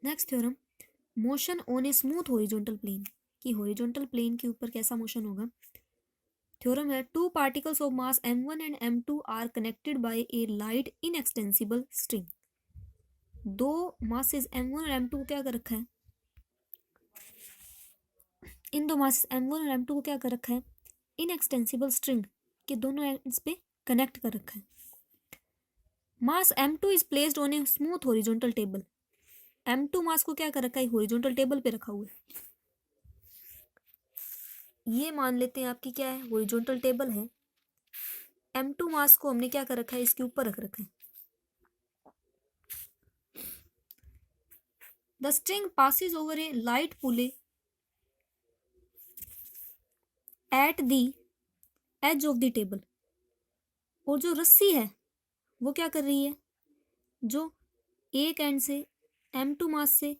Next theorem, motion on a smooth horizontal plane, कि horizontal plane के ऊपर कैसा मोशन होगा। थ्योरम है, two particles of mass m1 and m2 are connected by a light inextensible string. दो masses m1 और m2 को क्या कर रखा है, इन दो मासेस m1 और m2 को क्या कर रखा है, इनएक्सटेंसिबल स्ट्रिंग के दोनों एंड्स पे कनेक्ट कर रखा है। मास m2 is placed on a smooth horizontal table. m2 मास को क्या कर रखा है, हॉरिजॉन्टल टेबल पे रखा हुआ है। ये मान लेते हैं आपकी क्या है, हॉरिजॉन्टल टेबल है। m2 मास को हमने क्या कर रखा है, इसके ऊपर रख रखा है। The string passes over a light pulley at the edge of the table. और जो रस्सी है वो क्या कर रही है, जो एक एंड से m2 मास से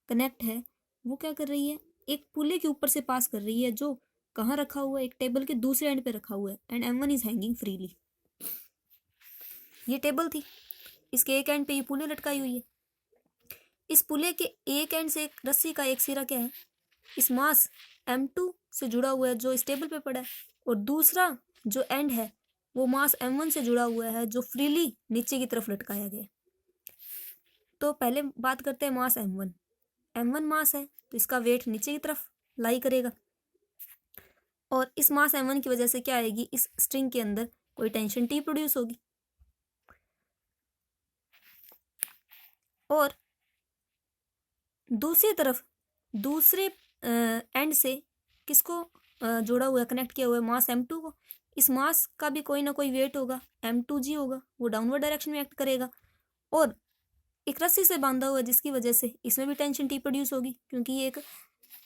कनेक्ट है, वो क्या कर रही है, एक पुले के ऊपर से पास कर रही है, जो कहाँ रखा हुआ है, एक टेबल के दूसरे एंड पे रखा हुआ है। And m1 is hanging freely. ये टेबल थी, इसके एक एंड पे ये पुले लटकाई हुई है। इस पुले के एक एंड से एक रस्सी का एक सिरा क्या है, इस मास m2 से जुड़ा हुआ है जो इस टेबल पे पड़ा है, और दूसरा जो एंड है वो मास m1 से जुड़ा हुआ है जो फ्रीली नीचे की तरफ लटकाया गया है। तो पहले बात करते हैं मास m1। m1 मास है तो इसका वेट नीचे की तरफ लाई करेगा, और इस मास m1 की वजह से क्या आएगी, इस स्ट्रिंग के अंदर कोई टेंशन T प्रोड्यूस होगी। और दूसरी तरफ दूसरे एंड से किसको जोड़ा हुआ है, कनेक्ट किया हुआ है, मास m2 को। इस मास का भी कोई ना कोई वेट होगा, m2g होगा, वो डाउनवर्ड डायरेक्शन में एक्ट करेगा। और एक रस्सी से बांधा हुआ है जिसकी वजह से इसमें भी टेंशन T प्रोड्यूस होगी, क्योंकि ये एक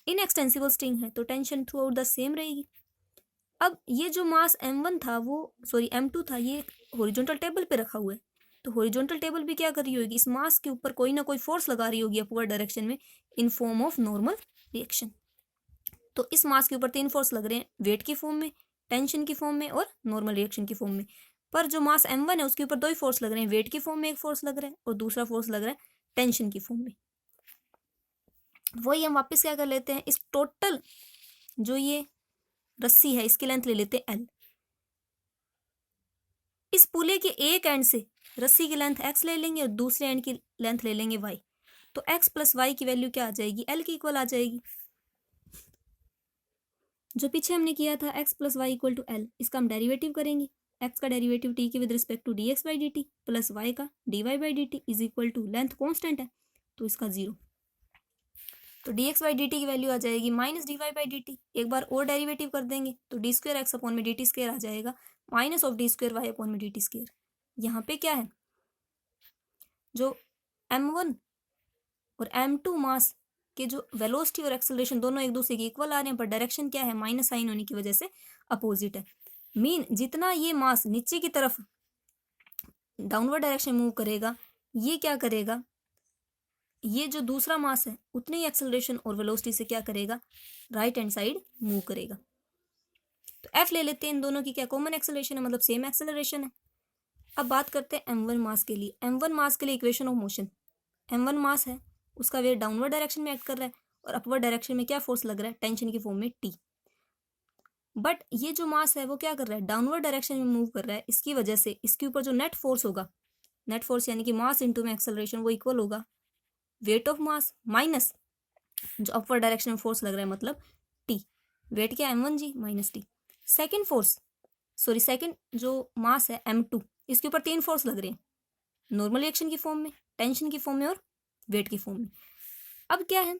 इनएक्सटेंसिबल स्ट्रिंग है तो tension through out the same रहेगी। अब ये जो मास m1 था वो m2 था, ये हॉरिजॉन्टल टेबल पे रखा हुआ है। तो हॉरिजॉन्टल टेबल भी क्या कर रही होगी, इस मास के ऊपर कोई ना कोई फोर्स लगा रही होगी अपवर्ड डायरेक्शन में, in form of normal reaction. तो इस मास के ऊपर तीन फोर्स लग रहे हैं, वेट की फॉर्म में, टेंशन की फॉर्म में और नॉर्मल रिएक्शन की फॉर्म में। पर जो मास m1 है उसके ऊपर दो ही फोर्स लग रहे हैं, वेट की फॉर्म में एक फोर्स लग रहा है और दूसरा फोर्स लग रहा है टेंशन की फॉर्म में। वही हम वापस क्या कर लेते हैं, इस टोटल जो ये रस्सी है इसकी लेंथ ले लेते हैं l। इस पुले के एक एंड से रस्सी की लेंथ x ले लेंगे और दूसरे एंड की लेंथ ले लेंगे y। तो x प्लस वाई की वैल्यू क्या आ जाएगी, l की इक्वल आ जाएगी। जो पीछे हमने किया था x plus y equal to l, इसका हम डेरिवेटिव करेंगे। x का डेरिवेटिव t के with respect to dx by dt plus y का dy by dt is equal to, length constant है तो इसका 0। तो dx बाई dt की वैल्यू आ जाएगी माइनस dy बाई dt। एक बार और डेरिवेटिव कर देंगे तो डी स्क्वेयर एक्स अपॉन में dt स्क्वेयर आ जाएगा, minus of d square y upon में dt स्क्वेयर। यहाँ पे क्या है, जो m1 और m2 मास के जो वेलोसिटी और एक्सेलरेशन दोनों एक दूसरे के इक्वल आ रहे हैं, पर डायरेक्शन क्या है, माइनस साइन होने की वजह से अपोजिट है। मीन जितना ये मास नीचे की तरफ डाउनवर्ड डायरेक्शन मूव करेगा, ये क्या करेगा, ये जो दूसरा मास है उतने ही एक्सेलरेशन और वेलोसिटी से क्या करेगा, राइट हैंड साइड मूव करेगा। तो एफ ले लेते हैं, इन दोनों की क्या कॉमन एक्सेलरेशन है, मतलब सेम एक्सेलरेशन है। अब बात करते हैं m1 मास के लिए। m1 मास के लिए इक्वेशन ऑफ मोशन, m1 मास है उसका वेट डाउनवर्ड डायरेक्शन में एक्ट कर रहा है और अपवर्ड डायरेक्शन में क्या फोर्स लग रहा है, टेंशन की फॉर्म में T। बट ये जो मास है वो क्या कर रहा है, डाउनवर्ड डायरेक्शन में मूव कर रहा है। इसकी वजह से इसके ऊपर जो नेट फोर्स होगा, नेट फोर्स यानी कि मास इंटू में एक्सेलरेशन, वो इक्वल होगा वेट ऑफ मास माइनस जो अपवर्ड डायरेक्शन में फोर्स लग रहा है, मतलब T। वेट क्या, m1g minus T। Second force, second जो मास है m2, इसके ऊपर तीन फोर्स लग रहे हैं, नॉर्मल रिएक्शन की फॉर्म में, टेंशन की फॉर्म में और वेट की फॉर्म में। अब क्या है,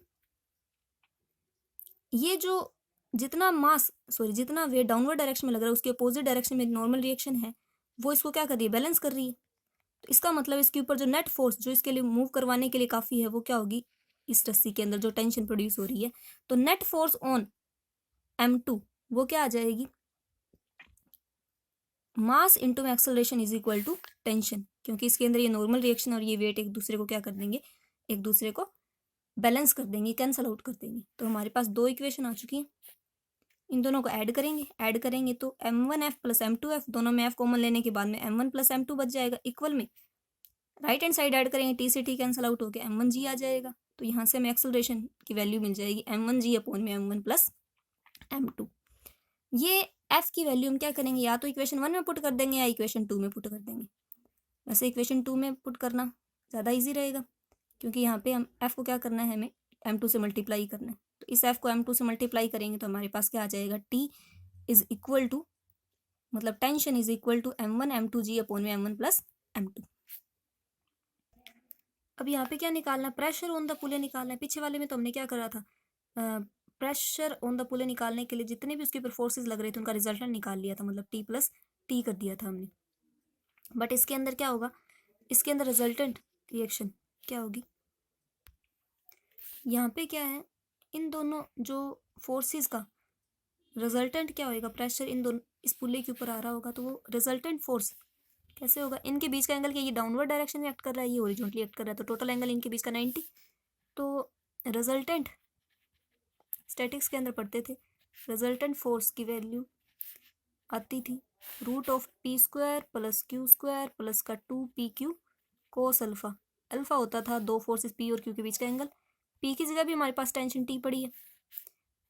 ये जो जितना वेट डाउनवर्ड डायरेक्शन में लग रहा है उसके अपोजिट डायरेक्शन में नॉर्मल रिएक्शन है, वो इसको क्या कर रही है, बैलेंस कर रही है। तो इसका मतलब इसके ऊपर जो नेट फोर्स जो इसके लिए मूव करवाने के लिए काफ़ी है, वो क्या होगी, इस रस्सी के अंदर जो टेंशन प्रोड्यूस हो रही है, तो नेट फोर्स ऑन m2 वो क्या आ जाएगी, mass into acceleration is equal to tension, क्योंकि इसके अंदर ये नॉर्मल रिएक्शन और ये वेट एक दूसरे को क्या कर देंगे, एक दूसरे को बैलेंस कर देंगे, कैंसल आउट कर देंगे। तो हमारे पास दो इक्वेशन आ चुकी हैं, इन दोनों को ऐड करेंगे तो m1f प्लस m2f, दोनों में f कॉमन लेने के बाद में m1 प्लस m2 बच जाएगा, इक्वल में राइट हैंड साइड ऐड करेंगे, टी से टी कैंसिल आउट होकर m1g आ जाएगा। तो यहाँ से हमें एक्सेलरेशन की वैल्यू मिल जाएगी m1g अपॉन में m1 प्लस m2। ये f की वैल्यू हम क्या करेंगे, या तो इक्वेशन 1 में पुट कर देंगे या इक्वेशन 2 में पुट कर देंगे। वैसे इक्वेशन 2 में पुट करना ज़्यादा ईजी रहेगा, क्योंकि यहाँ पे हम f को क्या करना है, हमें m2 से मल्टीप्लाई करना है। तो इस f को m2 से मल्टीप्लाई करेंगे तो हमारे पास क्या आ जाएगा, t इज इक्वल टू, मतलब tension is equal to m1 m2g upon में m1 प्लस m2। अब यहाँ पे क्या निकालना है, प्रेशर ऑन द पुले निकालना है। पीछे वाले में तो हमने क्या करा था, प्रेशर ऑन द पुले निकालने के लिए जितने भी उसके ऊपर फोर्सेस लग रहे थे उनका रिजल्टेंट निकाल लिया था, मतलब टी प्लस टी कर दिया था हमने। बट इसके अंदर क्या होगा, इसके अंदर रिजल्टेंट रिएक्शन क्या होगी, यहाँ पे क्या है, इन दोनों जो फोर्सेस का रिजल्टेंट क्या होएगा, प्रेशर इन दोनों इस पुल्ले के ऊपर आ रहा होगा, तो वो रिजल्टेंट फोर्स कैसे होगा, इनके बीच का एंगल क्या, ये डाउनवर्ड डायरेक्शन में एक्ट कर रहा है, ये हॉरिजॉन्टली एक्ट कर रहा है, तो टोटल एंगल इनके बीच का 90। तो रिजल्टेंट स्टैटिक्स के अंदर पढ़ते थे, रिजल्टेंट फोर्स की वैल्यू आती थी root of P square plus Q square plus का 2pq कोस अल्फा। अल्फा होता था दो फोर्सेस पी और क्यू के बीच का एंगल। पी की जगह भी हमारे पास टेंशन टी पड़ी है,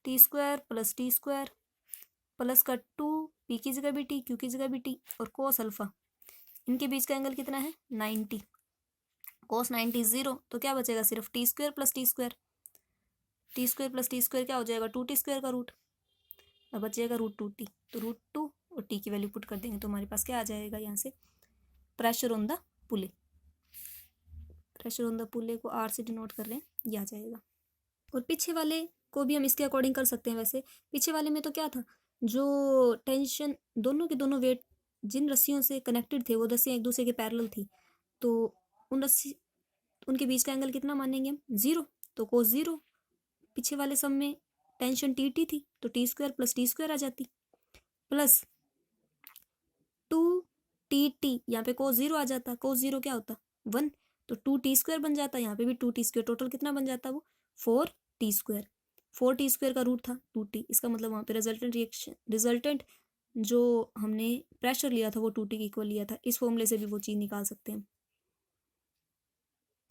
टी स्क्वायर प्लस का 2, पी की जगह भी टी, क्यू की जगह भी टी, और कोस अल्फा, इनके बीच का एंगल कितना है 90। कोस 90 0, तो क्या बचेगा, सिर्फ T square plus T square, T square plus T square क्या हो जाएगा, 2t स्क्वायर का रूट, अब बचेगा √2t। तो √2 और t की वैल्यू पुट कर देंगे तो हमारे पास क्या आ जाएगा, यहाँ से pressure on the pulley, pressure on the pulley को r से डिनोट कर रहे हैं, ये आ जाएगा। और पीछे वाले को भी हम इसके अकॉर्डिंग कर सकते हैं। वैसे पीछे वाले में तो क्या था, जो टेंशन दोनों के दोनों वेट जिन रस्सियों से कनेक्टेड थे वो रस्सियाँ एक दूसरे के पैरेलल थी, तो उन रस्सी उनके बीच का एंगल कितना मानेंगे हम, 0। तो कोस 0, पीछे वाले सम में टेंशन टी थी तो T square plus T square आ जाती, प्लस 2tt, यहाँ पे कोस 0 आ जाता, कोस 0 क्या होता 1, तो 2t स्क्वायर बन जाता, यहाँ पे भी 2t स्क्वायर, टोटल कितना बन जाता वो 4t स्क्वायर। 4t स्क्वायर का रूट था 2t, इसका मतलब वहाँ पे रिजल्टेंट जो हमने प्रेशर लिया था वो 2t के इक्वल लिया था। इस फॉर्मूले से भी वो चीज़ निकाल सकते हैं।